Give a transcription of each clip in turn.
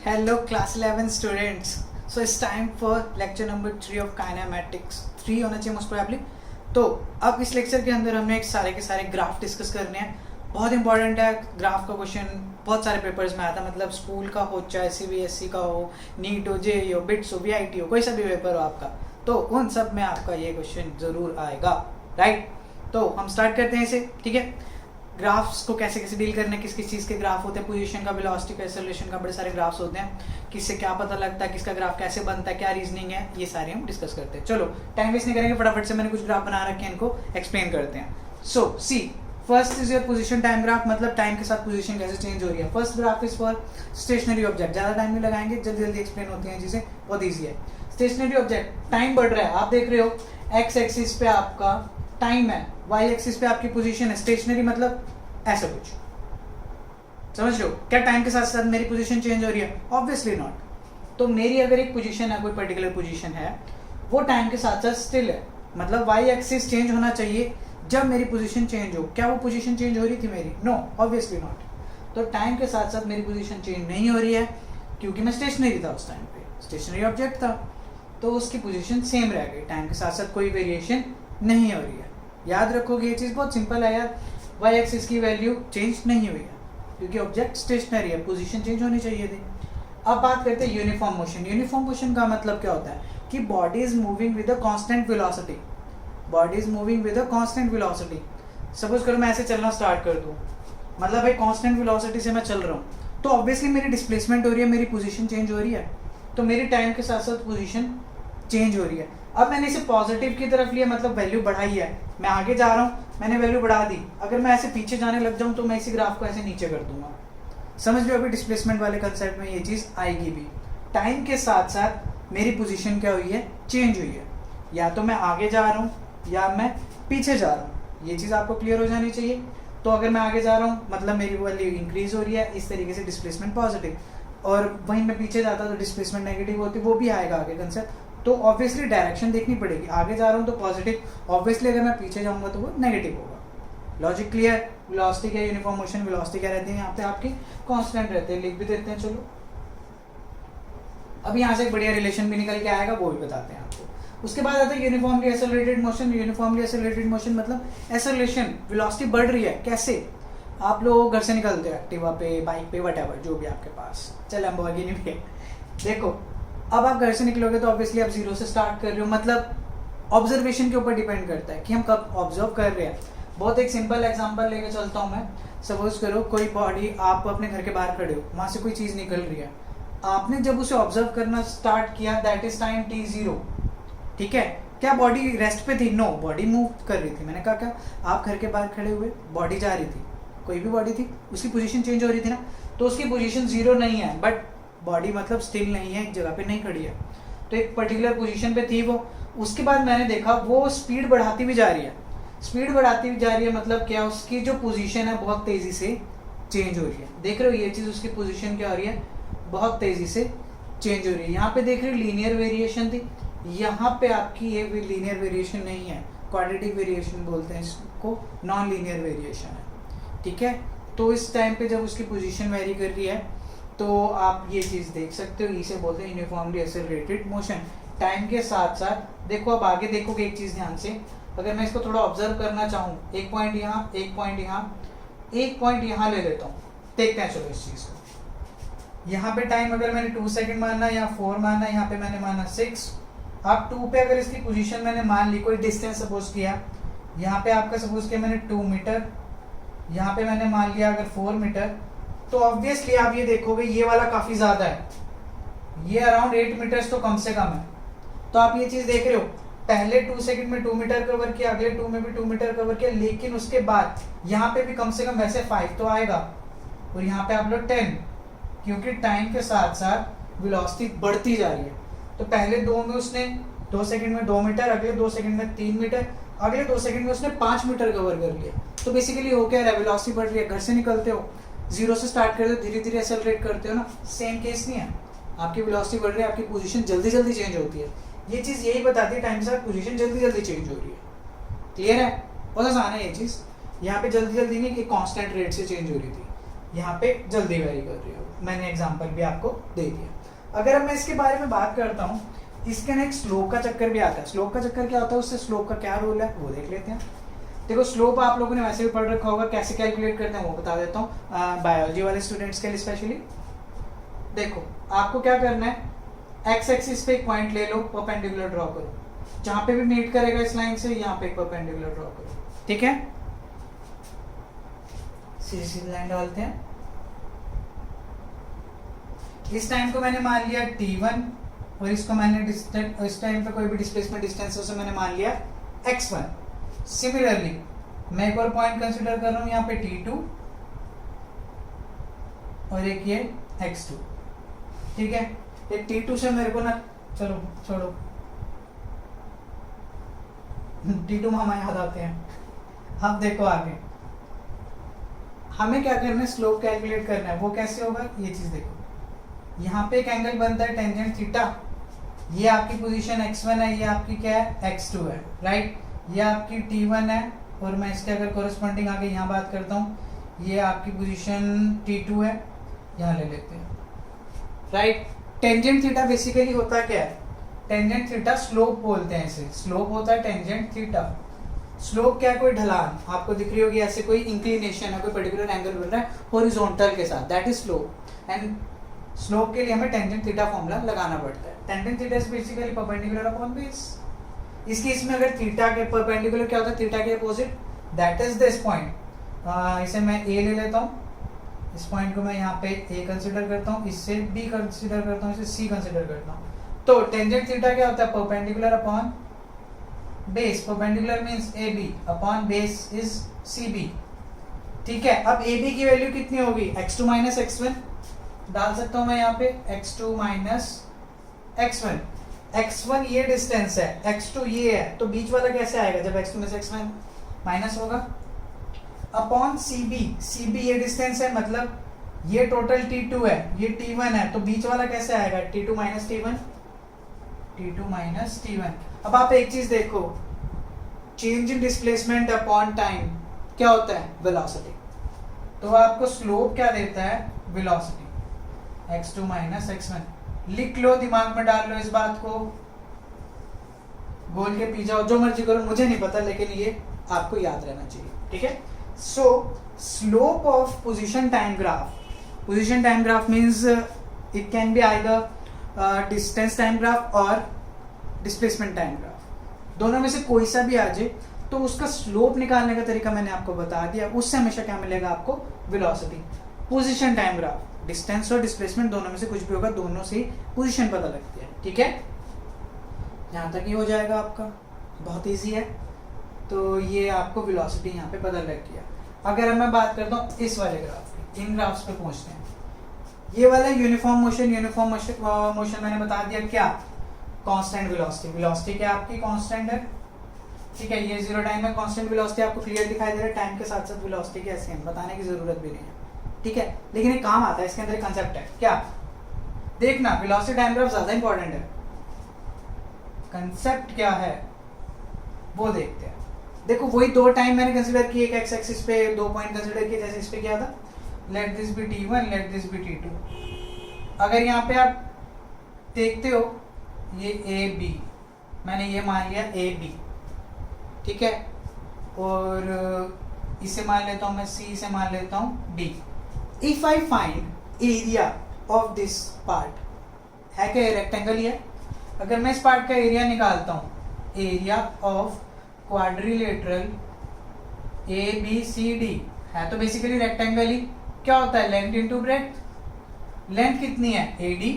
Hello class 11 students. So it's time for lecture number 3 of kinematics. 3 होना चाहिए most probably. तो अब इस लेक्चर के अंदर हमने एक सारे के सारे ग्राफ डिस्कस करने हैं. बहुत इंपॉर्टेंट है ग्राफ का क्वेश्चन. बहुत सारे पेपर्स में आता है, मतलब स्कूल का हो चाहे CBSE का हो, नीट हो, JEE हो, बिट्स हो, VIT हो, कोई सा भी पेपर हो आपका, तो उन सब में आपका ये क्वेश्चन ज़रूर आएगा. राइट. तो हम स्टार्ट करते हैं इसे. ठीक है. ग्राफ्स को कैसे कैसे डील करना है, किस किस चीज़ के ग्राफ होते हैं, पोजीशन का, वेलोसिटी का, एक्सेलरेशन का, बड़े सारे ग्राफ्स होते हैं. किससे क्या पता लगता है, किसका ग्राफ कैसे बनता है, क्या रीजनिंग है, ये सारे हम डिस्कस करते हैं. चलो टाइम वेस्ट नहीं करेंगे, फटाफट से मैंने कुछ ग्राफ बना रखे हैं, इनको एक्सप्लेन करते हैं. So see first is your position time graph, मतलब टाइम के साथ पोजीशन कैसे चेंज हो रही है. First graph is for stationary object. ज़्यादा टाइम नहीं लगाएंगे, जल्दी जल्दी एक्सप्लेन होती हैं चीज़ें, बहुत ईजी है. स्टेशनरी ऑब्जेक्ट, टाइम बढ़ रहा है, आप देख रहे हो एक्स एक्सिस पे आपका टाइम है, वाई एक्सिस पे आपकी पोजीशन है. स्टेशनरी मतलब ऐसा कुछ, समझ रहे हो. क्या टाइम के साथ साथ मेरी पोजीशन चेंज हो रही है? Obviously not. तो मेरी अगर एक पोजीशन है, कोई पर्टिकुलर पोजीशन है, वो टाइम के साथ साथ स्टिल है, मतलब वाई एक्सिस चेंज होना चाहिए जब मेरी पोजीशन चेंज हो. क्या वो पोजीशन चेंज हो रही थी मेरी? No, obviously not. तो टाइम के साथ साथ मेरी पोजीशन चेंज नहीं हो रही है क्योंकि मैं स्टेशनरी था उस टाइम पे, स्टेशनरी ऑब्जेक्ट था, तो उसकी पोजीशन सेम रह गई. टाइम के साथ साथ कोई वेरिएशन नहीं हो रही है. याद रखोगे, ये चीज़ बहुत सिंपल है यार. वाई एक्सिस की वैल्यू चेंज नहीं हुई है क्योंकि ऑब्जेक्ट स्टेशनरी है, पोजीशन चेंज होनी चाहिए थी. अब बात करते हैं यूनिफॉर्म मोशन. यूनिफॉर्म मोशन का मतलब क्या होता है कि body is moving with a constant velocity. Body is moving with a constant velocity. Suppose करो मैं ऐसे चलना स्टार्ट कर दूं, मतलब भाई कांस्टेंट वेलोसिटी से मैं चल रहा हूँ, तो ऑब्वियसली मेरी डिस्प्लेसमेंट हो रही है, मेरी पोजीशन चेंज हो रही है, तो मेरी टाइम के साथ साथ पोजीशन चेंज हो रही है. अब मैंने इसे पॉजिटिव की तरफ लिया, मतलब वैल्यू बढ़ाई है, मैं आगे जा रहा हूँ, मैंने वैल्यू बढ़ा दी. अगर मैं ऐसे पीछे जाने लग जाऊँ तो मैं इसी ग्राफ को ऐसे नीचे कर दूंगा. समझ लो अभी डिस्प्लेसमेंट वाले कंसेप्ट में ये चीज़ आएगी भी. टाइम के साथ साथ मेरी पोजीशन क्या हुई है? चेंज हुई है. या तो मैं आगे जा रहा हूँ या मैं पीछे जा रहा हूँ, ये चीज़ आपको क्लियर हो जानी चाहिए. तो अगर मैं आगे जा रहा हूँ मतलब मेरी वैल्यू इंक्रीज हो रही है, इस तरीके से डिस्प्लेसमेंट पॉजिटिव, और वहीं मैं पीछे जाता तो डिस्प्लेसमेंट नेगेटिव होती, वो भी आएगा आगे कंसेप्ट. तो ऑब्वियसली डायरेक्शन देखनी पड़ेगी. आगे जा रहा हूँ तो पॉजिटिव, ऑब्वियसली अगर मैं पीछे जाऊँगा तो वो नेगेटिव होगा. Logic clear. वेलोसिटी क्या, यूनिफॉर्म मोशन वेलोसिटी क्या रहती है यहाँ पे आपकी? कांस्टेंट रहते हैं. लिख भी देते हैं. चलो अब यहाँ से एक बढ़िया रिलेशन भी निकल के आएगा, वो भी बताते हैं आपको. उसके बाद आता है uniformly accelerated motion. Uniformly accelerated motion मतलब एक्सेलरेशन, वेलोसिटी बढ़ रही है. कैसे? आप लोग घर से निकलते हो एक्टिवा पे, बाइक पे, व्हाटएवर जो भी आपके पास, चल लैम्बोर्गिनी पे. देखो अब आप घर से निकलोगे तो ऑब्वियसली आप जीरो से स्टार्ट कर रहे हो, मतलब ऑब्जर्वेशन के ऊपर डिपेंड करता है कि हम कब ऑब्जर्व कर रहे हैं. बहुत एक सिंपल एग्जांपल लेके चलता हूँ मैं. सपोज करो कोई बॉडी, आप अपने घर के बाहर खड़े हो, वहाँ से कोई चीज़ निकल रही है, आपने जब उसे ऑब्जर्व करना स्टार्ट किया, दैट इज टाइम t0. ठीक है. क्या बॉडी रेस्ट पे थी? नो, बॉडी मूव कर रही थी. मैंने कहा क्या, आप घर के बाहर खड़े हुए, बॉडी जा रही थी, कोई भी बॉडी थी, उसकी पोजीशन चेंज हो रही थी ना, तो उसकी पोजीशन 0 नहीं है, बट बॉडी मतलब स्टिल नहीं है, एक जगह पे नहीं खड़ी है, तो एक पर्टिकुलर पोजीशन पे थी वो. उसके बाद मैंने देखा वो स्पीड बढ़ाती भी जा रही है. स्पीड बढ़ाती भी जा रही है मतलब क्या, उसकी जो पोजीशन है बहुत तेज़ी से चेंज हो रही है. देख रहे हो ये चीज़, उसकी पोजीशन क्या हो रही है? बहुत तेज़ी से चेंज हो रही है. यहाँ पे देख रहे हो लीनियर वेरिएशन थी, यहाँ पे आपकी ये लीनियर वेरिएशन नहीं है, क्वाड्रेटिक वेरिएशन बोलते हैं इसको, नॉन लीनियर वेरिएशन है. ठीक है. तो इस टाइम पे जब उसकी पोजीशन वेरी कर रही है तो आप ये चीज़ देख सकते हो, इसे बोलते हैं यूनिफॉर्मली एक्सेलरेटेड मोशन. टाइम के साथ साथ देखो, अब आगे देखोगे एक चीज़ ध्यान से, अगर मैं इसको थोड़ा ऑब्जर्व करना चाहूँ, एक पॉइंट यहाँ, एक पॉइंट यहाँ, एक पॉइंट यहाँ ले लेता हूँ, देखते हैं चलो इस चीज़ को. यहाँ पे टाइम अगर मैंने 2 सेकंड माना या 4 माना, यहाँ पे मैंने माना 6. अब 2 पे अगर इसकी पोजीशन मैंने मान ली, कोई डिस्टेंस सपोज किया, यहाँ पे आपका सपोज किया मैंने 2 मीटर, यहाँ पे मैंने मान लिया अगर 4 मीटर, तो ऑब्वियसली आप ये देखोगे ये वाला काफ़ी ज़्यादा है, ये अराउंड 8 मीटर्स तो कम से कम है. तो आप ये चीज़ देख रहे हो, पहले 2 सेकंड में 2 मीटर कवर किया, अगले 2 में भी 2 मीटर कवर किया, लेकिन उसके बाद यहाँ पे भी कम से कम वैसे 5 तो आएगा, और यहाँ पे आप लोग 10, क्योंकि टाइम के साथ साथ वेलोसिटी बढ़ती जा रही है. तो पहले 2 में उसने 2 सेकंड में 2 मीटर, अगले 2 सेकंड में 3 मीटर, अगले 2 सेकंड में उसने 5 मीटर कवर कर लिया. तो बेसिकली हो क्या रहा है, वेलोसिटी बढ़ रही है. घर से निकलते हो, जीरो से स्टार्ट करते हो, धीरे धीरे एक्सेलरेट करते हो ना, सेम केस नहीं है. आपकी वेलोसिटी बढ़ रही है, आपकी पोजीशन जल्दी जल्दी चेंज होती है. ये चीज़ यही बताती है टाइम के साथ पोजीशन जल्दी जल्दी चेंज हो रही है. क्लियर है? बहुत आसान है ये चीज़. यहाँ पे जल्दी जल्दी नहीं कि कांस्टेंट रेट से चेंज हो रही थी, यहाँ पे जल्दी वेरी कर रही हो। मैंने एग्जांपल भी आपको दे दिया। अगर अब मैं इसके बारे में बात करता हूँ, इसके ना एक स्लोप का चक्कर भी आता है। स्लोप का चक्कर क्या होता है, उससे स्लोप का क्या रोल है वो देख लेते हैं। देखो स्लोप आप लोगों ने वैसे भी पढ़ रखा होगा, कैसे कैलकुलेट करते हैं वो बता देता हूँ बायोलॉजी वाले स्टूडेंट्स के लिए स्पेशली। देखो आपको क्या करना है, एक्स एक्सिस पे एक पॉइंट ले लो, परपेंडिकुलर ड्रॉ करो, जहां पे भी मीट करेगा इस लाइन से यहाँ पे एक परपेंडिकुलर ड्रॉ करो, ठीक है। सीधी सीधी लाइन डालते हैं। इस टाइम को मैंने मान लिया t1 और इसको मैंने इस टाइम पे कोई भी डिस्प्लेसमेंट डिस्टेंस उसे मैंने मान लिया x1। सिमिलरली मैं एक और पॉइंट कंसीडर कर रहा हूं यहाँ पे t2 और एक ये x2, ठीक है। एक t2 से मेरे को ना, चलो छोड़ो, t2 में हमें याद आते हैं। अब देखो आगे हमें क्या करना है, स्लोप कैलकुलेट करना है। वो कैसे होगा, ये चीज देखो, यहाँ पे एक एंगल बनता है टेंजेंट थीटा, ये आपकी पोजीशन x1 है, ये आपकी क्या है x2 है, राइट। ये आपकी t1 है और मैं इसके अगर कोरिस्पोंडिंग आगे यहाँ बात करता हूँ, ये आपकी पोजीशन t2 है, यहाँ ले लेते हैं, राइट। टेंजेंट थीटा बेसिकली होता क्या है, टेंजेंट थीटा स्लोप बोलते हैं इसे, स्लोप होता है टेंजेंट थीटा। स्लोप क्या है, कोई ढलान आपको दिख रही होगी, ऐसे कोई इंक्लिनेशन है, कोई पर्टिकुलर एंगल बन रहा है हॉरिजॉन्टल के साथ, that is slope. And slope के लिए हमें टेंजेंट थीटा फॉर्मूला लगाना पड़ता है। Tangent theta is basically perpendicular upon base. इस केस में अगर थीटा के परपेंडिकुलर क्या होता है, थीटा के opposite, that is this point. इसे मैं ए ले लेता हूँ, इस पॉइंट को मैं यहाँ पे ए कंसिडर करता हूँ, इससे बी कंसिडर करता हूँ, इसे सी कंसिडर करता हूँ। तो टेंजेंट थीटा क्या होता है, perpendicular upon base. Perpendicular means A B upon base is C B, ठीक है। अब ए बी की वैल्यू कितनी होगी, x2 माइनस x1 डाल सकता हूं मैं यहाँ पे, x2 माइनस x1। x1 ये डिस्टेंस है, x2 ये है, तो बीच वाला कैसे आएगा जब x2 में से x1 माइनस होगा, अपॉन cb। cb ये डिस्टेंस है, मतलब ये टोटल t2 है, ये t1 है, तो बीच वाला कैसे आएगा, t2 minus t1, t2 minus t1। अब आप एक चीज देखो, change in displacement upon time क्या होता है, वेलोसिटी। तो आपको स्लोप क्या देता है, वेलोसिटी, x2 माइनस x1। लिख लो, दिमाग में डाल लो इस बात को, बोल के पी जाओ, जो मर्जी करो, मुझे नहीं पता, लेकिन ये आपको याद रहना चाहिए, ठीक है। सो slope of position time graph, position time graph means it can be either distance time graph और डिस्प्लेसमेंट टाइम ग्राफ, दोनों में से कोई सा भी आ जाए, तो उसका स्लोप निकालने का तरीका मैंने आपको बता दिया। उससे हमेशा क्या मिलेगा आपको, velocity. Position time graph, distance और डिस्प्लेसमेंट दोनों में से कुछ भी होगा, दोनों से पोजीशन पता लगती है, ठीक है। यहाँ तक ही हो जाएगा आपका, बहुत इजी है। तो ये आपको वेलोसिटी यहाँ पे पता लग गया। अगर मैं बात करता हूँ इस वाले ग्राफ की, इन ग्राफ्स पे पहुँचते हैं। ये वाला यूनिफॉर्म मोशन, यूनिफॉर्म मोशन मैंने बता दिया क्या, कांस्टेंट वेलोसिटी। वेलोसिटी क्या आपकी कांस्टेंट है, ठीक है। ये जीरो टाइम में कांस्टेंट वेलोसिटी आपको क्लियर दिखाई दे रहा है, टाइम के साथ साथ वेलोसिटी कैसे है बताने की जरूरत भी नहीं है, ठीक है। लेकिन एक काम आता है, इसके अंदर एक कंसेप्ट है क्या, देखना वेलोसिटी टाइम ग्राफ ज्यादा इंपॉर्टेंट है, कंसेप्ट क्या है वो देखते हैं। देखो वही दो टाइम मैंने कंसीडर किए, एक एक्स एक्सिस पे दो पॉइंट कंसीडर किए, जैसे इस पे किया था, let this be t1, let this be t2। अगर यहाँ पे आप देखते हो, ये ए बी, मैंने ये मान लिया ए बी, ठीक है, और इसे मान लेता हूँ मैं सी, इसे मान लेता हूँ D. If I find area of this part, है क्या, रेक्टेंगल ही है। अगर मैं इस पार्ट का एरिया निकालता हूँ, area of quadrilateral A B C D, है तो बेसिकली रेक्टेंगल ही। क्या होता है, लेंथ इंटू ब्रेड्थ। लेंथ कितनी है, A D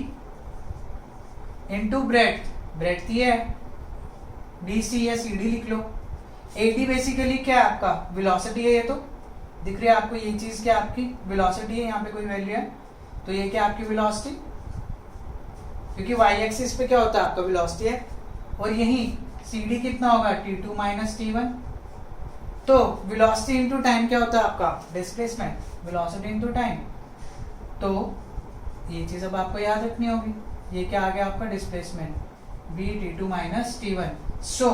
into breadth, breadth ये है, डी सी या सी डी लिख लो। ए डी बेसिकली क्या है आपका, वेलोसिटी है, ये तो दिख रही है आपको, ये चीज क्या आपकी वेलोसिटी है, यहाँ पे कोई वैल्यू है, तो ये क्या आपकी वेलोसिटी, क्योंकि वाई एक्सिस पे क्या होता है आपका वेलोसिटी है, और यही सी डी कितना होगा, t2 माइनस t1। तो वेलोसिटी इनटू टाइम क्या होता है आपका, डिस्प्लेसमेंट, वेलोसिटी इनटू टाइम। तो ये चीज अब आपको याद रखनी होगी, ये क्या आ गया आपका displacement, b t2 minus t1। So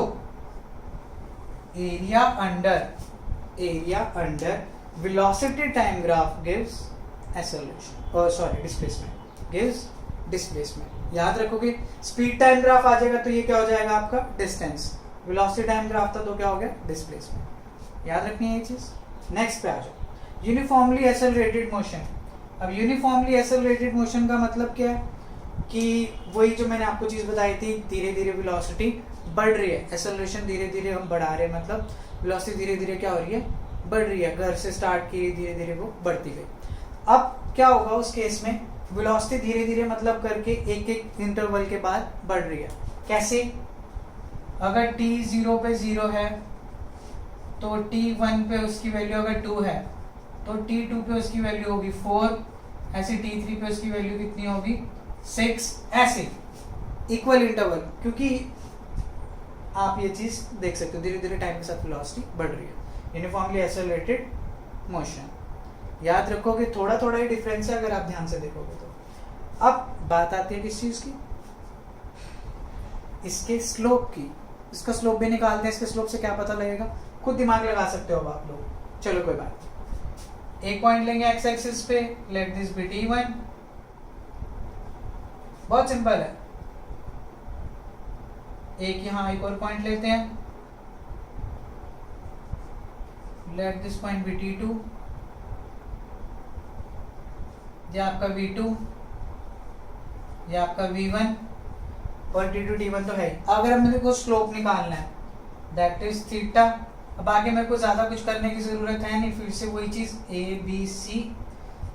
area under velocity time graph gives acceleration और सॉरी डिस्प्लेसमेंट गिव्स डिस्प्लेसमेंट। याद रखोगे स्पीड टाइम ग्राफ आ जाएगा तो ये क्या हो जाएगा आपका डिस्टेंस, वेलोसिटी टाइम ग्राफ था तो क्या हो गया डिस्प्लेसमेंट। याद रखनी है ये चीज। नेक्स्ट पे आ जाओ यूनिफॉर्मली एक्सेलरेटेड मोशन। अब यूनिफॉर्मली एक्सेलरेटेड मोशन का मतलब क्या है कि वही जो मैंने आपको चीज बताई थी, धीरे धीरे वेलोसिटी बढ़ रही है, एक्सेलरेशन धीरे धीरे हम बढ़ा रहे हैं, मतलब वेलोसिटी धीरे धीरे क्या हो रही है बढ़ रही है, घर से स्टार्ट की धीरे धीरे वो बढ़ती गई। अब क्या होगा उस केस में, वेलोसिटी धीरे धीरे मतलब करके एक एक इंटरवल के बाद बढ़ रही है। कैसे, अगर t 0 पे 0 है तो t1 पे उसकी वैल्यू अगर 2 है तो t2 पे उसकी वैल्यू होगी 4, ऐसे t3 पे उसकी वैल्यू कितनी होगी 6, ऐसे इक्वल इंटरवल, क्योंकि आप ये चीज देख सकते हो धीरे धीरे टाइम के साथ वेलोसिटी बढ़ रही है। Uniformly accelerated motion. याद रखोगे थोड़ा थोड़ा ही डिफरेंस है अगर आप ध्यान से देखोगे तो। अब बात आती है किस चीज की, इसके स्लोप की। इसका स्लोप भी निकालते हैं, इसके स्लोप से क्या पता लगेगा खुद दिमाग लगा सकते हो अब आप लोग। चलो कोई बात, एक पॉइंट लेंगे एक्स एक्सिस पे, लेट दिस बी t1, बहुत सिंपल है। एक यहां एक और पॉइंट लेते हैं, let this point B t2, ये आपका v2, ये आपका v1 और t2 t1 तो है। अगर अब मेरे को स्लोप निकालना है दैट इज थीटा। अब आगे मेरे को ज्यादा कुछ करने की जरूरत है नहीं, फिर से वही चीज a b c।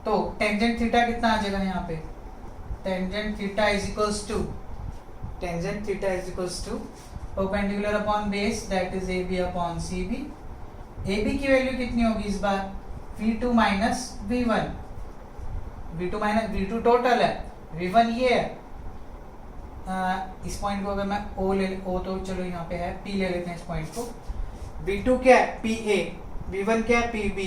तो टेंजेंट थीटा कितना आ जाएगा यहाँ पे, tangent theta is equals to perpendicular upon base that is ab upon cb। ab की वैल्यू कितनी होगी इस बार, v2 minus v1, v2 total है, v1 ये है। इस पॉइंट को अगर मैं o तो चलो यहाँ पे है p ले लेते हैं इस पॉइंट को। v2 क्या है pa, v1 क्या है pb,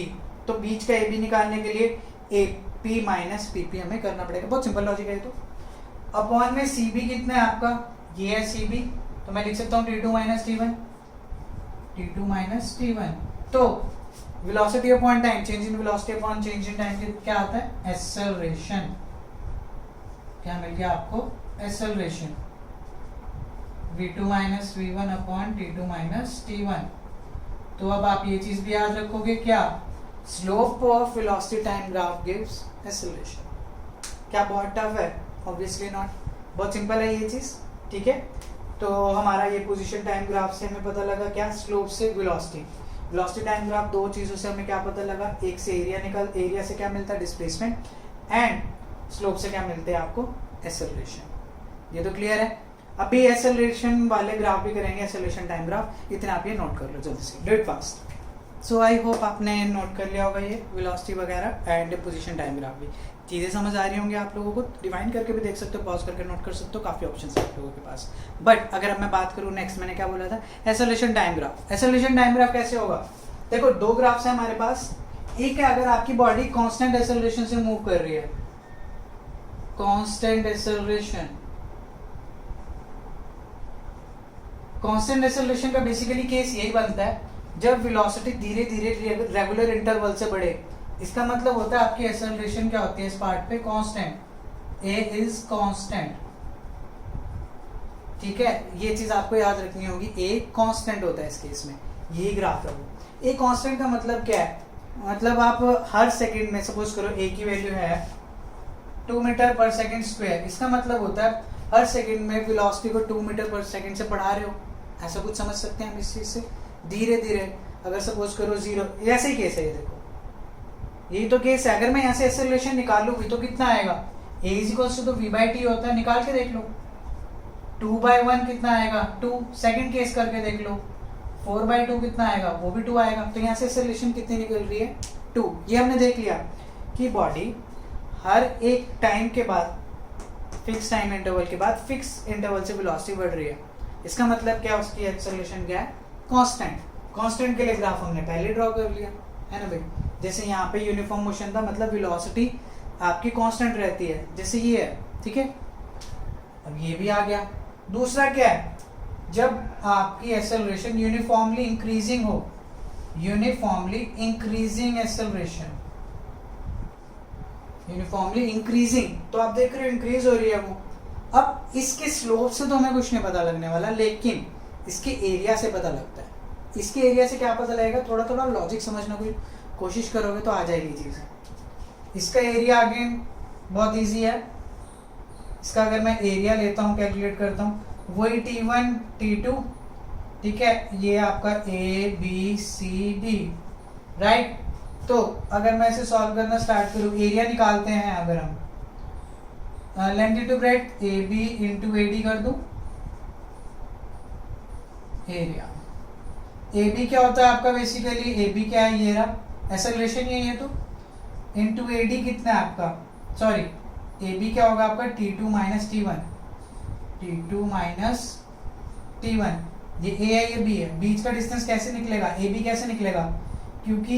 तो बीच का ab निकालने के लिए ap माइनस pp हमें करना पड़ेगा। बहुत सिंपल लॉजिक है तो। अपॉन में cb कितना है आपका, ये है cb, तो मैं लिख सकता हूँ t2 माइनस t1। तो velocity upon time, change in velocity upon change in time क्या आता है एक्सेलरेशन। क्या मिल गया आपको acceleration, v2 minus v1 upon t2 minus t1। तो अब आप ये चीज भी याद रखोगे, क्या slope of velocity time graph gives acceleration. क्या बहुत टफ है, ऑब्वियसली नॉट, बहुत सिंपल है ये चीज। ठीक है, तो हमारा ये पोजीशन टाइम ग्राफ से हमें पता लगा क्या, स्लोप से वेलोसिटी। वेलोसिटी टाइम ग्राफ दो चीजों से हमें क्या पता लगा, एक से एरिया से क्या मिलता है डिस्प्लेसमेंट, एंड स्लोप से क्या मिलते हैं आपको एक्सेलरेशन। ये तो क्लियर है। अभी एक्सेलरेशन वाले ग्राफ भी करेंगे, एक्सेलरेशन टाइम ग्राफ, इतना आप ये नोट कर लो जल्दी से, do it fast. So I hope आपने नोट कर लिया होगा ये वेलोसिटी वगैरह एंड पोजीशन टाइम ग्राफ भी। चीज़ें समझ आ रही होंगी आप लोगों को, डिवाइन करके भी देख सकते हो, पॉज करके नोट कर सकते हो, काफ़ी ऑप्शन है आप लोगों के पास। बट अगर अब मैं बात करूँ नेक्स्ट, मैंने क्या बोला था, acceleration time graph. Acceleration time graph कैसे होगा, देखो दो ग्राफ्स हैं हमारे पास। एक है अगर आपकी बॉडी कांस्टेंट एक्सेलरेशन से मूव कर रही है, कांस्टेंट एक्सेलरेशन। कांस्टेंट एक्सेलरेशन का बेसिकली केस यही बनता है जब वेलोसिटी धीरे धीरे रेगुलर इंटरवल से बढ़े। इसका मतलब होता है आपकी एक्सेलरेशन क्या होती है इस पार्ट पे, कांस्टेंट, a इज कांस्टेंट। ठीक है, ये चीज आपको याद रखनी होगी, a कांस्टेंट होता है इस केस में, यही ग्राफ है वो। a कांस्टेंट का मतलब क्या है, मतलब आप हर सेकंड में, सपोज करो a की वैल्यू है 2 मीटर पर सेकंड स्क्वायर, इसका मतलब होता है हर सेकंड में वेलोसिटी को 2 मीटर पर सेकंड से बढ़ा रहे हो, ऐसा कुछ समझ सकते हैं हम इस चीज से। धीरे धीरे अगर सपोज करो 0, ऐसे ही केस है ये, देखो यही तो केस है। अगर मैं यहाँ से एक्सेलरेशन निकालूंगी तो कितना आएगा, a इज इक्वल्स टू तो v/t होता है, निकाल के देख लो। 2/1 कितना आएगा 2, सेकंड केस करके देख लो। 4/2 कितना आएगा, वो भी 2 आएगा। तो यहाँ से एक्सेलरेशन कितनी निकल रही है 2। ये हमने देख लिया कि बॉडी हर एक टाइम के बाद, फिक्स टाइम इंटरवल के बाद फिक्स इंटरवल से वेलोसिटी बढ़ रही है। इसका मतलब क्या, उसकी एक्सेलरेशन क्या है, कांस्टेंट। कांस्टेंट के लिए ग्राफ हमने पहले ड्रॉ कर लिया है ना भाई। जैसे यहाँ पे यूनिफॉर्म मोशन था, मतलब वेलोसिटी आपकी कांस्टेंट रहती है, जैसे ये है। ठीक है, अब ये भी आ गया। दूसरा क्या है, जब आपकी एक्सेलरेशन यूनिफॉर्मली इंक्रीजिंग हो, uniformly increasing acceleration, uniformly increasing, तो आप देख रहे हो इंक्रीज हो रही है वो। अब इसके स्लोप से तो हमें कुछ नहीं पता लगने वाला, लेकिन इसके एरिया से पता लगता है। इसके एरिया से क्या पता लगेगा, थोड़ा थोड़ा लॉजिक समझने की कोशिश करोगे तो आ जाएगी चीज़। इसका एरिया अगेन बहुत इजी है। इसका अगर मैं एरिया लेता हूँ, कैलकुलेट करता हूँ, वही T1 T2, ठीक है, ये आपका ABCD, राइट। तो अगर मैं इसे सॉल्व करना स्टार्ट करूँ, एरिया निकालते हैं अगर हम, length into breadth AB into AD कर दूं, एरिया AB क्या होता है आपका, बेसिकली AB क्या है, ये रहा एक्सेलरेशन ही है ये, तो इंटू AD कितना है आपका, सॉरी AB क्या होगा आपका T2 माइनस T1, ये A है ये B है, बीच का डिस्टेंस कैसे निकलेगा, AB कैसे निकलेगा, क्योंकि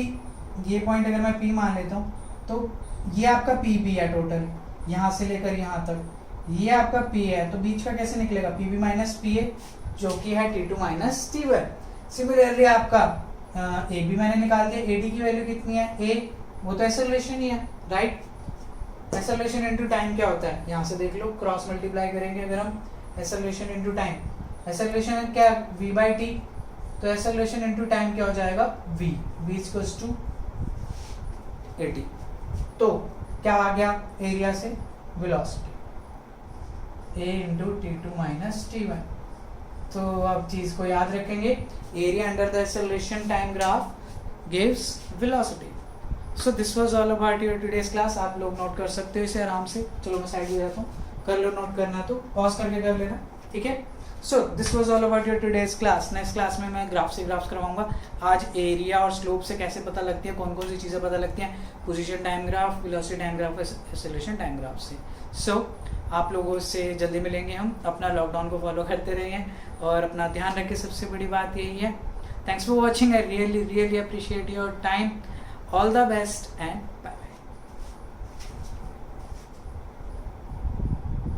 ये पॉइंट अगर मैं P मान लेता हूँ तो ये आपका PB है टोटल, यहाँ से लेकर यहाँ तक ये आपका P है, तो बीच का कैसे निकलेगा PB माइनस PA, जो कि है T2 माइनस T1। सिमिलरली आपका AB मैंने निकाल दिया, AD की वैल्यू कितनी है A, वो तो एक्सेलरेशन ही है, राइट। एक्सेलरेशन इनटू टाइम क्या होता है, यहाँ से देख लो, क्रॉस मल्टीप्लाई करेंगे अगर हम, एक्सेलरेशन इनटू टाइम, एक्सेलरेशन क्या V बाई टी, तो एक्सेलरेशन इनटू टाइम क्या हो जाएगा V इक्वल्स टू 80। तो क्या आ गया एरिया से, velocity A into T2 minus T1। तो अब चीज को याद रखेंगे, area under the acceleration time graph gives velocity. So this was all about your today's class. आप लोग नोट कर सकते हो इसे आराम से। चलो मैं साइड में जाता हूँ, कर लो नोट करना तो पॉज करके कर लेना, ठीक है। So this was all about your today's class. Next class में मैं ग्राफ से ग्राफ्स करवाऊंगा। आज एरिया और स्लोप से कैसे पता लगती है, कौन कौन सी चीज़ें पता लगती हैं, position time graph, velocity time graph, acceleration time graph से। सो आप लोगों से जल्दी मिलेंगे हम। अपना लॉकडाउन को फॉलो करते रहिए और अपना ध्यान रखें, सबसे बड़ी बात यही है। Thanks for watching, I really appreciate your time. All the best and